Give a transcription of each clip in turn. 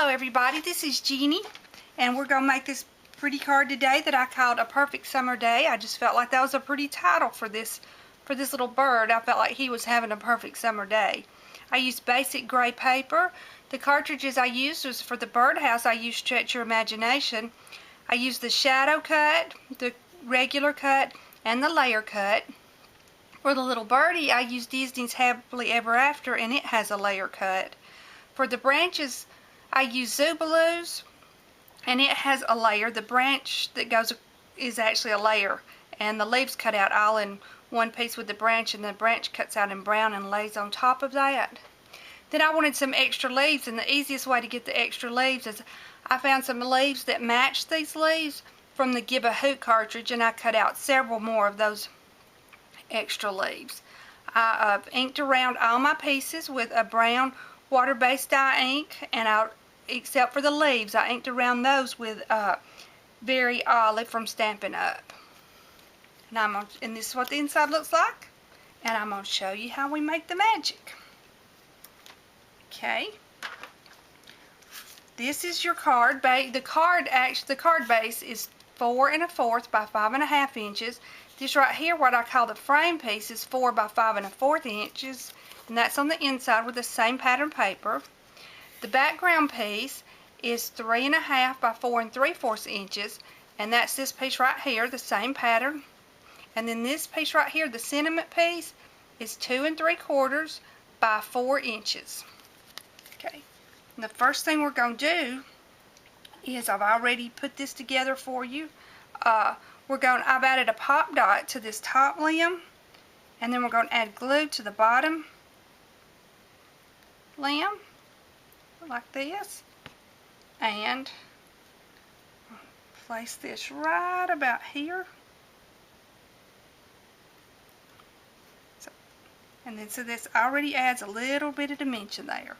Hello everybody, this is Jeannie, and we're going to make this pretty card today that I called A Perfect Summer Day. I just felt like that was a pretty title for this little bird. I felt like he was having a perfect summer day. I used basic gray paper. The cartridges I used was for the birdhouse. I used Stretch Your Imagination. I used the shadow cut, the regular cut, and the layer cut. For the little birdie, I used Disney's Happily Ever After, and it has a layer cut. For the branches, I use Zubaloos, and it has a layer. The branch that goes is actually a layer, and the leaves cut out all in one piece with the branch, and the branch cuts out in brown and lays on top of that. Then I wanted some extra leaves, and the easiest way to get the extra leaves is I found some leaves that matched these leaves from the Give a Hoot cartridge, and I cut out several more of those extra leaves. I inked around all my pieces with a brown water-based dye ink, and except for the leaves, I inked around those with Very Olive from Stampin' Up. And this is what the inside looks like, and I'm going to show you how we make the magic. Okay, this is your card base. The card base is 4 1/4 by 5 1/2 inches. This right here, what I call the frame piece, is 4 by 5 1/4 inches, and that's on the inside with the same pattern paper. The background piece is 3 1/2 by 4 3/4 inches, and that's this piece right here, the same pattern. And then this piece right here, the sentiment piece, is 2 3/4 by 4 inches. Okay, and the first thing we're going to do is, I've already put this together for you. I've added a pop dot to this top limb, and then we're going to add glue to the bottom limb, like this, and place this right about here. So this already adds a little bit of dimension there.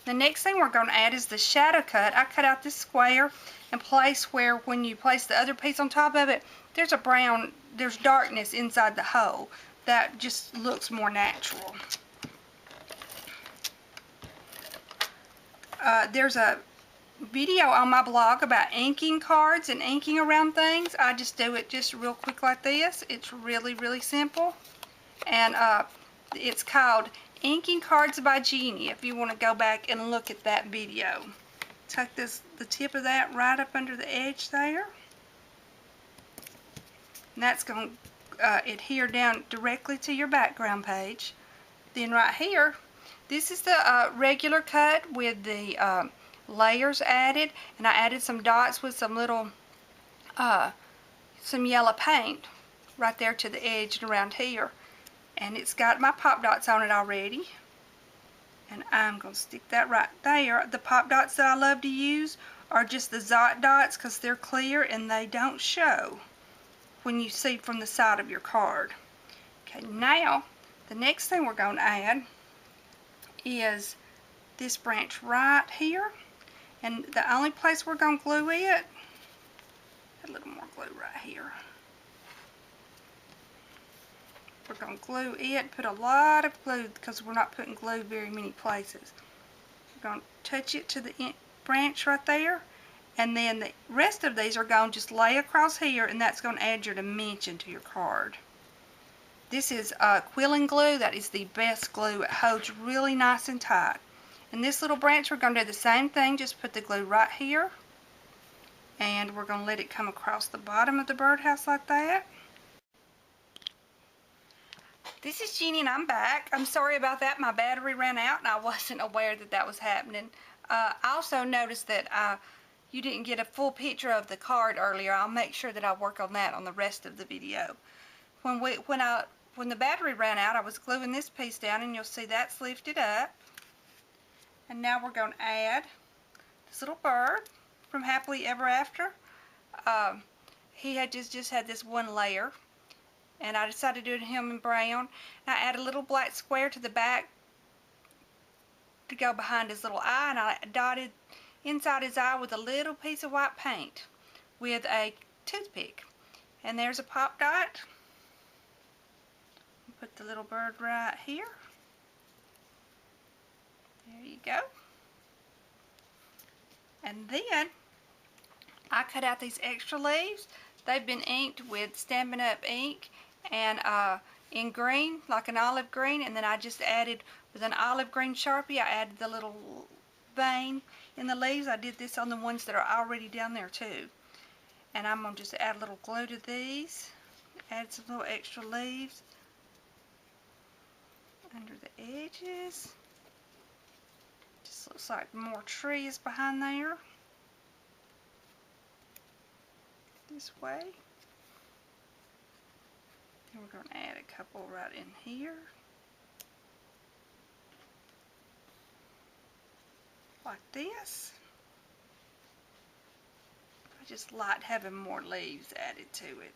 The next thing we're going to add is the shadow cut. I cut out this square and place where, when you place the other piece on top of it, there's darkness inside the hole. That just looks more natural. There's a video on my blog about inking cards and inking around things. I just do it just real quick like this. It's really, really simple. And it's called Inking Cards by Jeannie, if you want to go back and look at that video. Tuck the tip of that right up under the edge there. And that's going to adhere down directly to your background page. Then right here, this is the regular cut with the layers added, and I added some dots with some little, some yellow paint right there to the edge and around here. And it's got my pop dots on it already. And I'm going to stick that right there. The pop dots that I love to use are just the Zot dots, because they're clear and they don't show when you see from the side of your card. Okay, now the next thing we're going to add is this branch right here. And the only place we're going to glue it, a little more glue right here. We're going to glue it, put a lot of glue, because we're not putting glue very many places. We're going to touch it to the branch right there, and then the rest of these are going to just lay across here, and that's going to add your dimension to your card. This is quilling glue. That is the best glue. It holds really nice and tight. And this little branch, we're going to do the same thing, just put the glue right here, and we're going to let it come across the bottom of the birdhouse like that. This is Jeannie, and I'm back. I'm sorry about that. My battery ran out, and I wasn't aware that that was happening. I also noticed that you didn't get a full picture of the card earlier. I'll make sure that I work on that on the rest of the video. When the battery ran out, I was gluing this piece down, and you'll see that's lifted up. And now we're going to add this little bird from Happily Ever After. He had just had this one layer, and I decided to do him in brown. And I added a little black square to the back to go behind his little eye, and I dotted inside his eye with a little piece of white paint with a toothpick. And there's a pop dot. Put the little bird right here. There you go. And then I cut out these extra leaves. They've been inked with Stampin' Up! Ink and in green, like an olive green, and then I just added, with an olive green Sharpie, I added the little vein in the leaves. I did this on the ones that are already down there too. And I'm going to just add a little glue to these, add some little extra leaves under the edges. Just looks like more trees behind there. This way. And we're going to add a couple right in here. Like this. I just like having more leaves added to it.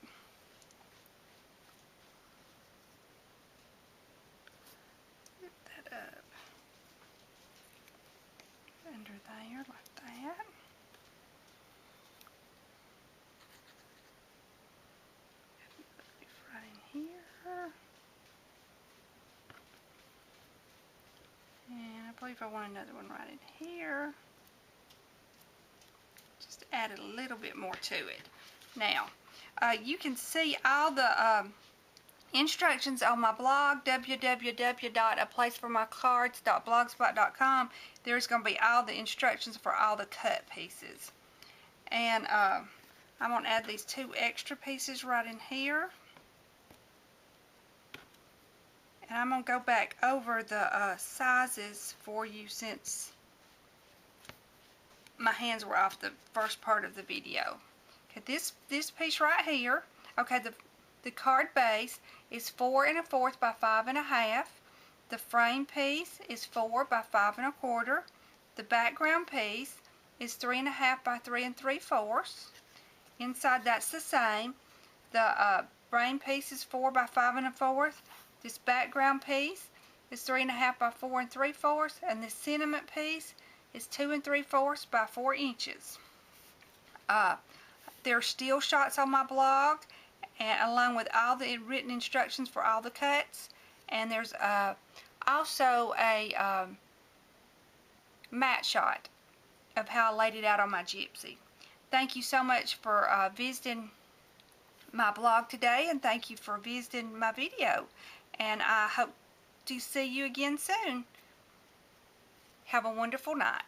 Lift that up under there like that. Right in here. And I believe I want another one right in here. Just added a little bit more to it. Now, you can see all the instructions on my blog, www.aplaceformycards.blogspot.com. There's going to be all the instructions for all the cut pieces. And I'm going to add these 2 extra pieces right in here. And I'm going to go back over the sizes for you since my hands were off the first part of the video. Okay, this piece right here, okay, the card base is 4 1/4 by 5 1/2. The frame piece is 4 by 5 1/4. The background piece is 3 1/2 by 3 3/4. Inside that's the same. The frame piece is 4 by 5 1/4. This background piece is 3 1/2 by 4 3/4, and this sentiment piece is 2 3/4 by 4 inches. There are still shots on my blog, and along with all the written instructions for all the cuts. And there's also a matte shot of how I laid it out on my gypsy. Thank you so much for visiting my blog today, and thank you for visiting my video. And I hope to see you again soon. Have a wonderful night.